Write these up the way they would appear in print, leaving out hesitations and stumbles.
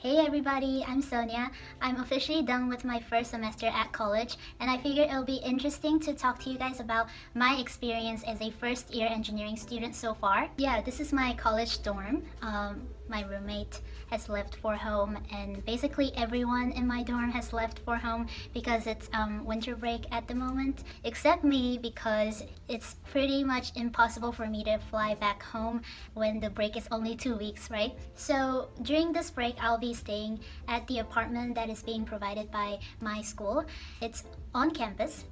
Hey everybody, I'm Sonia. I'm officially done with my first semester at college, and I figured it'll be interesting to talk to you guys about my experience as a first year engineering student so far. Yeah, this is my college dorm. My roommate has left for home, and basically everyone in my dorm has left for home because it's winter break at the moment, except me because it's pretty much impossible for me to fly back home when the break is only 2 weeks, right? So during this break, I'll be staying at the apartment that is being provided by my school. It's on campus.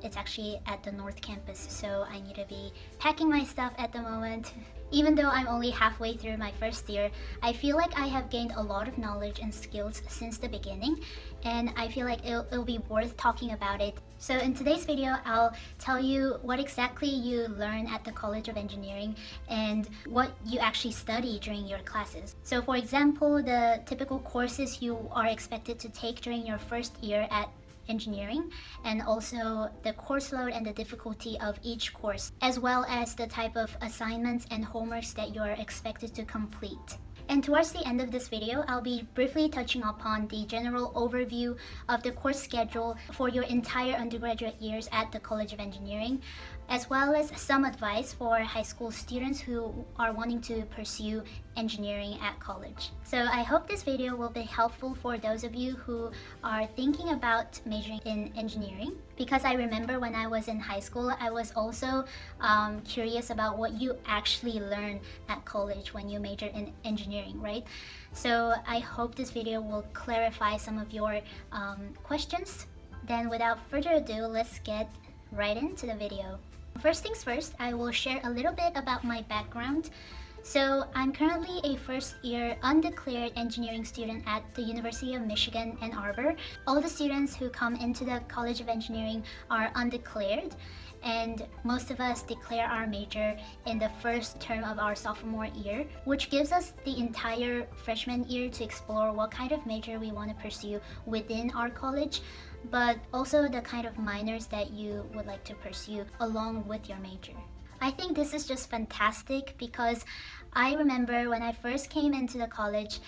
It's actually at the North Campus, so I need to be packing my stuff at the moment. Even though I'm only halfway through my first year, I feel like I have gained a lot of knowledge and skills since the beginning, and I feel like it'll be worth talking about it. So in today's video, I'll tell you what exactly you learn at the College of Engineering and what you actually study during your classes. So for example, the typical courses you are expected to take during your first year at engineering, and also the course load and the difficulty of each course, as well as the type of assignments and homeworks that you are expected to complete. And towards the end of this video, I'll be briefly touching upon the general overview of the course schedule for your entire undergraduate years at the College of Engineering, as well as some advice for high school students who are wanting to pursue engineering at college. So I hope this video will be helpful for those of you who are thinking about majoring in engineering, because I remember when I was in high school, I was also curious about what you actually learn at college when you major in engineering, right? So I hope this video will clarify some of your questions. Then without further ado, let's get right into the video. First things first, I will share a little bit about my background. So I'm currently a first year undeclared engineering student at the University of Michigan, Ann Arbor. All the students who come into the College of Engineering are undeclared, and most of us declare our major in the first term of our sophomore year, which gives us the entire freshman year to explore what kind of major we want to pursue within our college, but also the kind of minors that you would like to pursue along with your major. I think this is just fantastic because I remember when I first came into the college,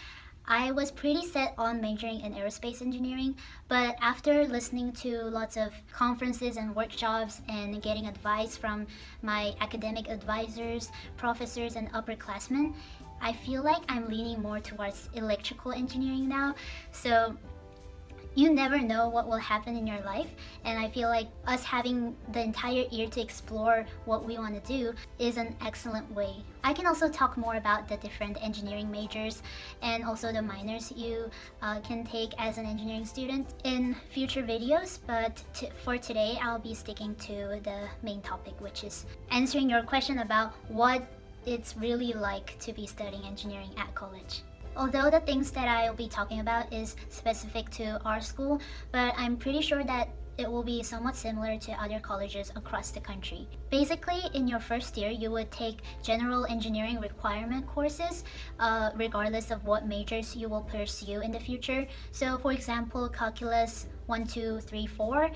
I was pretty set on majoring in aerospace engineering, but after listening to lots of conferences and workshops and getting advice from my academic advisors, professors, and upperclassmen, I feel like I'm leaning more towards electrical engineering now. So you never know what will happen in your life, and I feel like us having the entire year to explore what we want to do is an excellent way. I can also talk more about the different engineering majors and also the minors you can take as an engineering student in future videos, but for today I'll be sticking to the main topic, which is answering your question about what it's really like to be studying engineering at college. Although the things that I'll be talking about is specific to our school, but I'm pretty sure that it will be somewhat similar to other colleges across the country. Basically, in your first year, you would take general engineering requirement courses, regardless of what majors you will pursue in the future. So for example, calculus 1, 2, 3, 4,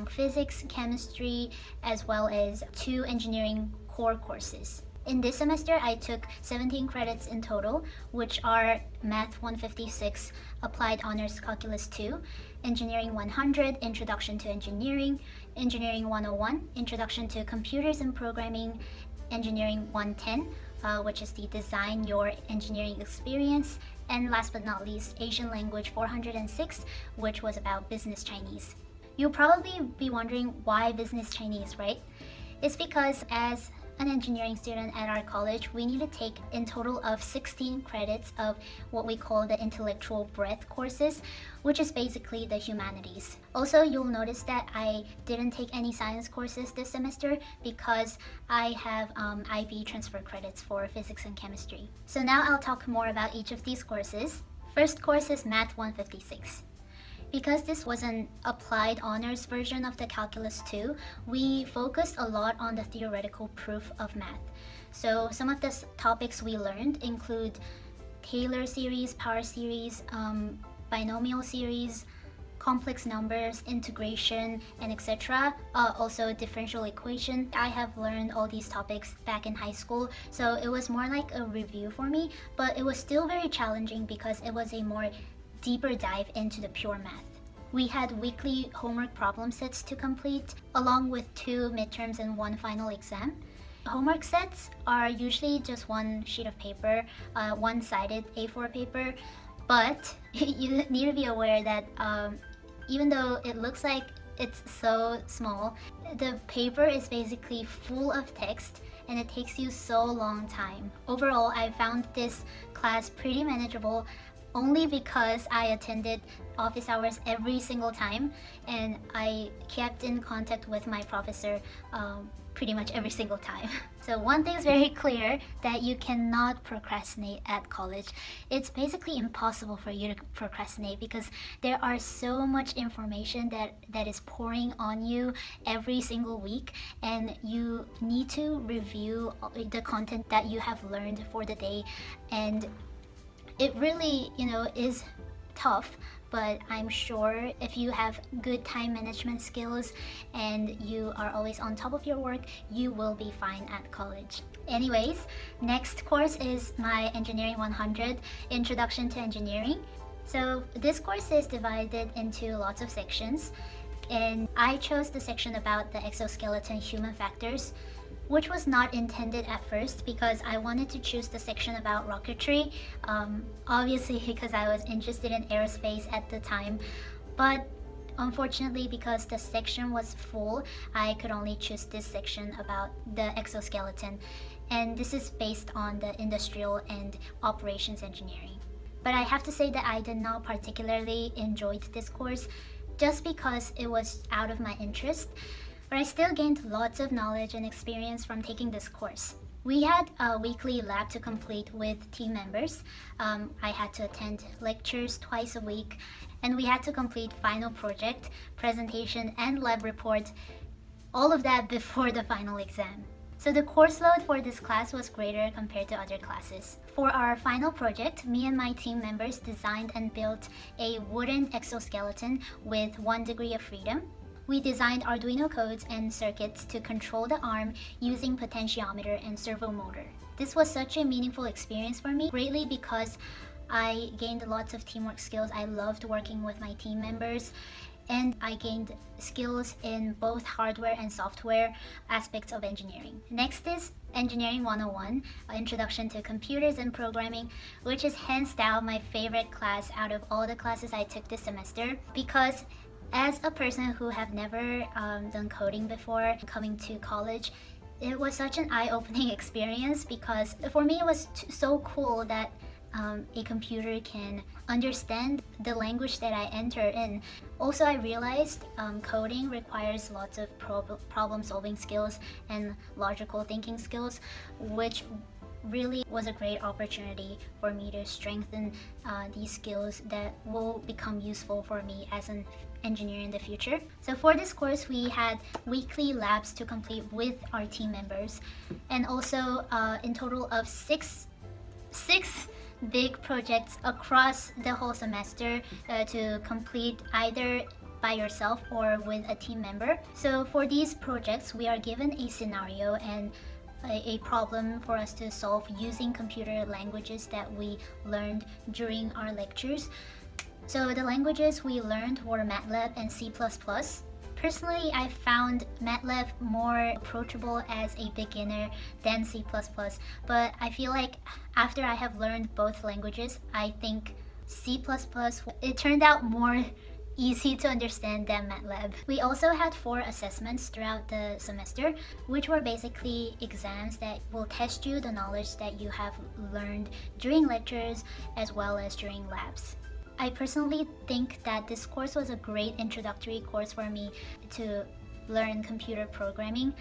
physics, chemistry, as well as 2 engineering core courses. In this semester, I took 17 credits in total, which are Math 156, Applied Honors Calculus 2, Engineering 100, Introduction to Engineering, Engineering 101, Introduction to Computers and Programming, Engineering 110, which is the Design Your Engineering Experience, and last but not least, Asian Language 406, which was about Business Chinese. You'll probably be wondering why Business Chinese, right? It's because as an engineering student at our college, we need to take in total of 16 credits of what we call the intellectual breadth courses, which is basically the humanities. Also, you'll notice that I didn't take any science courses this semester because I have IB transfer credits for physics and chemistry. So now I'll talk more about each of these courses. First course is Math 156. Because this was an applied honors version of the Calculus 2, we focused a lot on the theoretical proof of math. So some of the topics we learned include Taylor series, power series, binomial series, complex numbers, integration, and etc. Also differential equation. I have learned all these topics back in high school, so it was more like a review for me, but it was still very challenging because it was a more deeper dive into the pure math. We had weekly homework problem sets to complete, along with 2 midterms and 1 final exam. Homework sets are usually just one sheet of paper, one-sided A4 paper, but you need to be aware that even though it looks like it's so small, the paper is basically full of text and it takes you so long time. Overall, I found this class pretty manageable only because I attended office hours every single time and I kept in contact with my professor pretty much every single time. So one thing is very clear, that you cannot procrastinate at college. It's basically impossible for you to procrastinate because there are so much information that is pouring on you every single week, and you need to review the content that you have learned for the day. And it really, is tough, but I'm sure if you have good time management skills and you are always on top of your work, you will be fine at college. Anyways, next course is my Engineering 100, Introduction to Engineering. So this course is divided into lots of sections, and I chose the section about the exoskeleton human factors, which was not intended at first because I wanted to choose the section about rocketry, obviously because I was interested in aerospace at the time. But unfortunately, because the section was full, I could only choose this section about the exoskeleton. And this is based on the industrial and operations engineering. But I have to say that I did not particularly enjoy this course just because it was out of my interest. But I still gained lots of knowledge and experience from taking this course. We had a weekly lab to complete with team members. I had to attend lectures twice a week, and we had to complete final project, presentation, and lab report, all of that before the final exam. So the course load for this class was greater compared to other classes. For our final project, me and my team members designed and built a wooden exoskeleton with 1 degree of freedom. We designed Arduino codes and circuits to control the arm using potentiometer and servo motor. This was such a meaningful experience for me, greatly because I gained lots of teamwork skills. I loved working with my team members, and I gained skills in both hardware and software aspects of engineering. Next is Engineering 101, Introduction to Computers and Programming, which is hands down my favorite class out of all the classes I took this semester, because as a person who have never done coding before coming to college, it was such an eye-opening experience because for me it was so cool that a computer can understand the language that I enter in. Also, I realized coding requires lots of problem-solving skills and logical thinking skills, which really was a great opportunity for me to strengthen these skills that will become useful for me as an engineer in the future. So for this course, we had weekly labs to complete with our team members, and also in total of six big projects across the whole semester to complete either by yourself or with a team member. So for these projects, we are given a scenario and a problem for us to solve using computer languages that we learned during our lectures. So the languages we learned were MATLAB and C++. Personally, I found MATLAB more approachable as a beginner than C++, but I feel like after I have learned both languages, I think C++, it turned out more easy to understand than MATLAB. We also had 4 assessments throughout the semester, which were basically exams that will test you the knowledge that you have learned during lectures as well as during labs. I personally think that this course was a great introductory course for me to learn computer programming,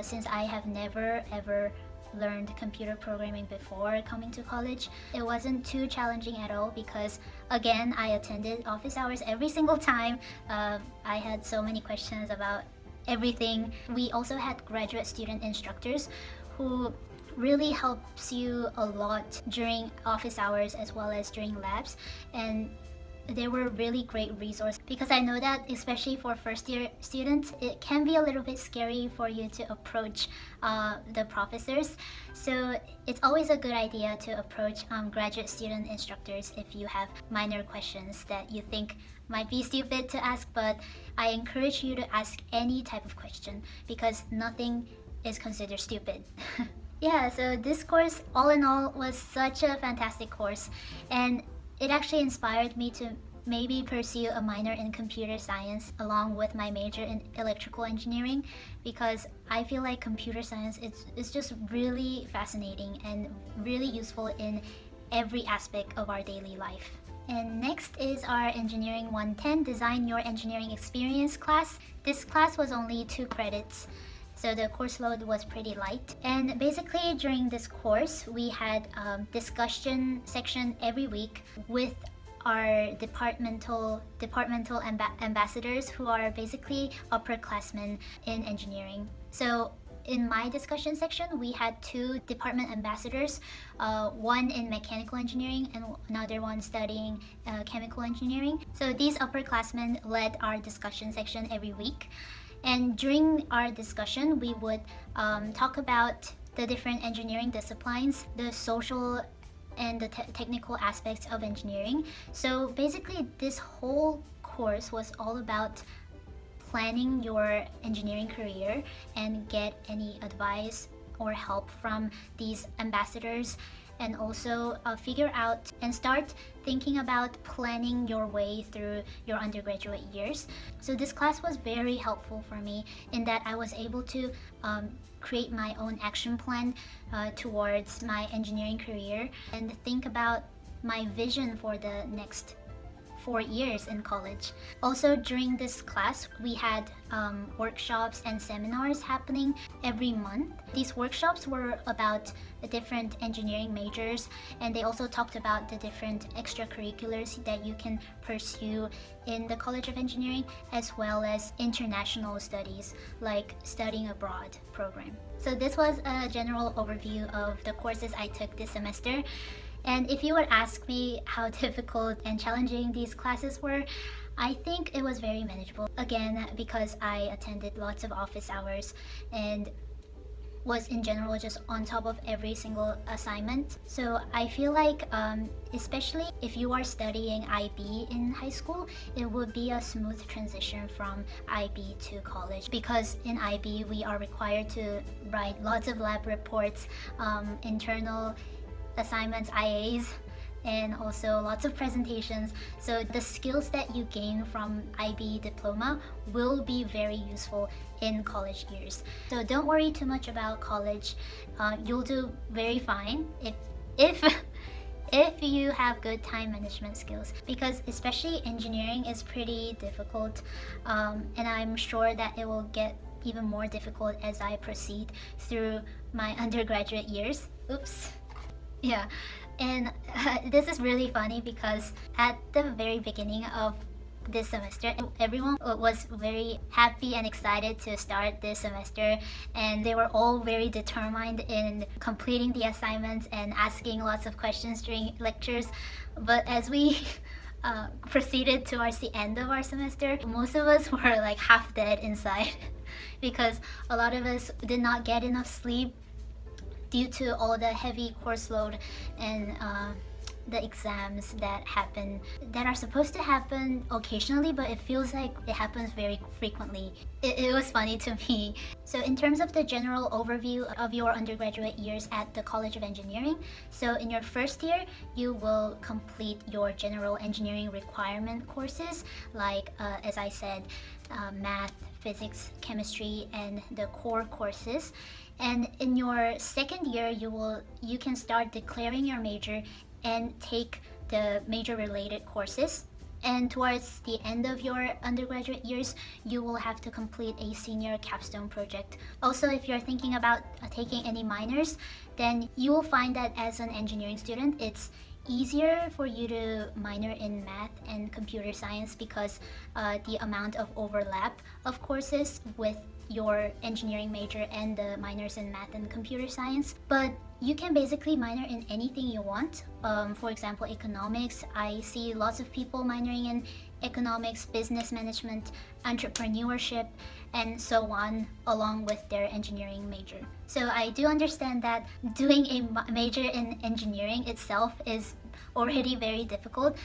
since I have never ever learned computer programming before coming to college. It wasn't too challenging at all because, again, I attended office hours every single time. I had so many questions about everything. We also had graduate student instructors who really helps you a lot during office hours as well as during labs, and they were really great resource, because I know that especially for first year students, it can be a little bit scary for you to approach the professors. So it's always a good idea to approach graduate student instructors if you have minor questions that you think might be stupid to ask, but I encourage you to ask any type of question because nothing is considered stupid. Yeah, so this course, all in all, was such a fantastic course, and it actually inspired me to maybe pursue a minor in computer science along with my major in electrical engineering, because I feel like computer science is just really fascinating and really useful in every aspect of our daily life. And next is our Engineering 110 Design Your Engineering Experience class. This class was only 2 credits, so the course load was pretty light. And basically during this course, we had discussion section every week with our departmental ambassadors, who are basically upperclassmen in engineering. So in my discussion section, we had 2 department ambassadors, one in mechanical engineering and another one studying chemical engineering. So these upperclassmen led our discussion section every week. And during our discussion, we would talk about the different engineering disciplines, the social and the technical aspects of engineering. So basically, this whole course was all about planning your engineering career and get any advice or help from these ambassadors, and also figure out and start thinking about planning your way through your undergraduate years. So this class was very helpful for me in that I was able to create my own action plan towards my engineering career and think about my vision for the next 4 years in college. Also during this class, we had workshops and seminars happening every month. These workshops were about the different engineering majors, and they also talked about the different extracurriculars that you can pursue in the College of Engineering, as well as international studies like studying abroad program. So this was a general overview of the courses I took this semester. And if you would ask me how difficult and challenging these classes were, I think it was very manageable. Again, because I attended lots of office hours and was in general just on top of every single assignment. So I feel like especially if you are studying IB in high school, it would be a smooth transition from IB to college, because in IB we are required to write lots of lab reports, internal assignments, IAs, and also lots of presentations. So the skills that you gain from IB diploma will be very useful in college years. So don't worry too much about college. You'll do very fine if you have good time management skills, because especially engineering is pretty difficult, and I'm sure that it will get even more difficult as I proceed through my undergraduate years. Oops. Yeah, and this is really funny because at the very beginning of this semester, everyone was very happy and excited to start this semester, and they were all very determined in completing the assignments and asking lots of questions during lectures. But as we proceeded towards the end of our semester, most of us were like half dead inside because a lot of us did not get enough sleep due to all the heavy course load and the exams that are supposed to happen occasionally, but it feels like it happens very frequently. It was funny to me. So in terms of the general overview of your undergraduate years at the College of Engineering, so in your first year, you will complete your general engineering requirement courses, like as I said, math, physics, chemistry, and the core courses. And in your second year, you can start declaring your major and take the major related courses. And towards the end of your undergraduate years, you will have to complete a senior capstone project. Also, if you're thinking about taking any minors, then you will find that as an engineering student, it's easier for you to minor in math and computer science because the amount of overlap of courses with your engineering major and the minors in math and computer science. But you can basically minor in anything you want. For example, economics. I see lots of people minoring in economics, business management, entrepreneurship, and so on, along with their engineering major. So I do understand that doing a major in engineering itself is already very difficult,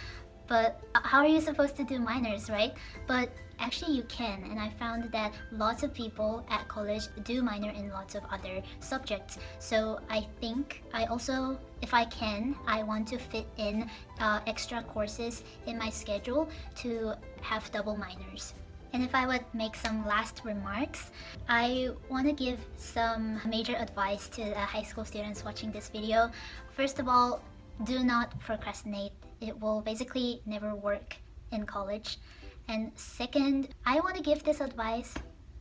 but how are you supposed to do minors, right? But actually you can, and I found that lots of people at college do minor in lots of other subjects. So I think I also, if I can, I want to fit in extra courses in my schedule to have double minors. And if I would make some last remarks, I want to give some major advice to the high school students watching this video. First of all, do not procrastinate. It will basically never work in college. And second, I want to give this advice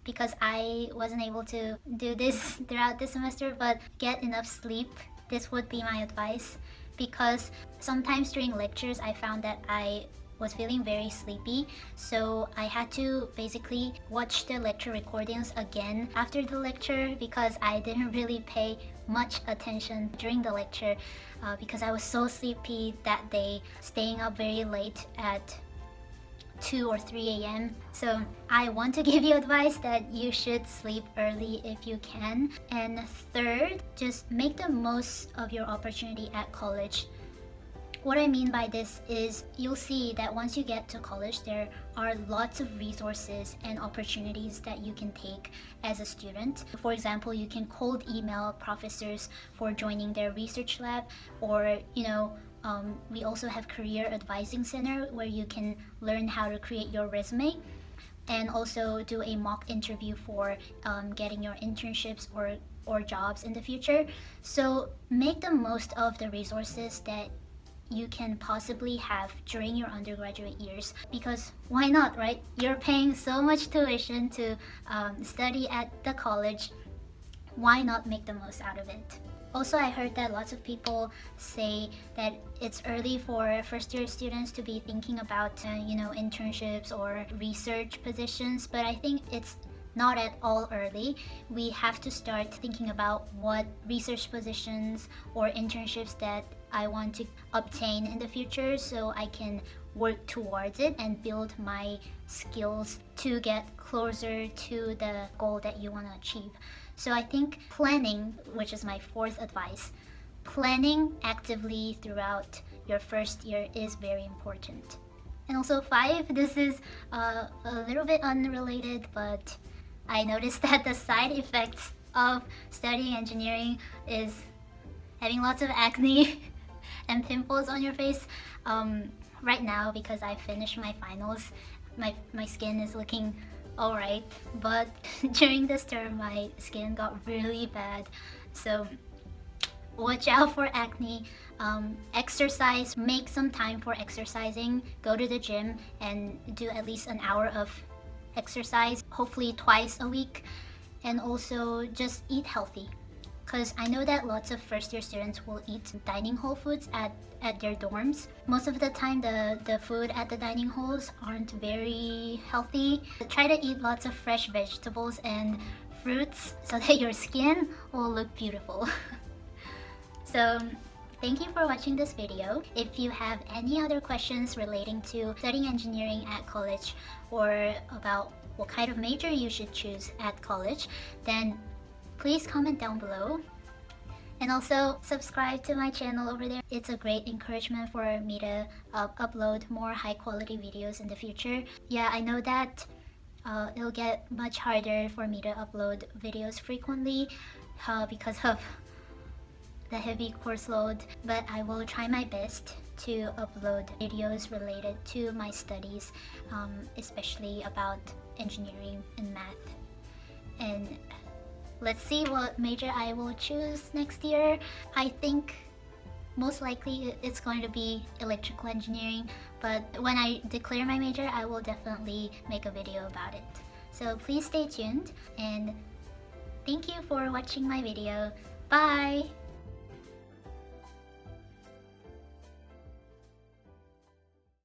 because I wasn't able to do this throughout the semester, but get enough sleep. This would be my advice, because sometimes during lectures I found that I was feeling very sleepy, so I had to basically watch the lecture recordings again after the lecture because I didn't really pay much attention during the lecture because I was so sleepy that day, staying up very late at 2 or 3 a.m. So I want to give you advice that you should sleep early if you can. And third, just make the most of your opportunity at college. What I mean by this is you'll see that once you get to college, there are lots of resources and opportunities that you can take as a student. For example, you can cold email professors for joining their research lab, or we also have career advising center where you can learn how to create your resume, and also do a mock interview for getting your internships or jobs in the future. So make the most of the resources that you can possibly have during your undergraduate years, because why not, right? You're paying so much tuition to study at the college. Why not make the most out of it? Also, I heard that lots of people say that it's early for first-year students to be thinking about internships or research positions, but I think it's not at all early. We have to start thinking about what research positions or internships that I want to obtain in the future, so I can work towards it and build my skills to get closer to the goal that you want to achieve. So I think planning, which is my fourth advice, planning actively throughout your first year is very important. And also 5, this is a little bit unrelated, but I noticed that the side effects of studying engineering is having lots of acne and pimples on your face. Right now, because I finished my finals, my skin is looking alright, but during this term my skin got really bad. So watch out for acne. Exercise, make some time for exercising. Go to the gym and do at least an hour of exercise, hopefully twice a week. And also just eat healthy, because I know that lots of first-year students will eat dining hall foods at their dorms. Most of the time the food at the dining halls aren't very healthy. Try to eat lots of fresh vegetables and fruits so that your skin will look beautiful. So thank you for watching this video. If you have any other questions relating to studying engineering at college, or about what kind of major you should choose at college, then please comment down below. And also subscribe to my channel over there. It's a great encouragement for me to upload more high quality videos in the future. Yeah, I know that it'll get much harder for me to upload videos frequently because of the heavy course load, but I will try my best to upload videos related to my studies, especially about engineering and math. And let's see what major I will choose next year. I think most likely it's going to be electrical engineering, but when I declare my major, I will definitely make a video about it. So please stay tuned, and thank you for watching my video. Bye!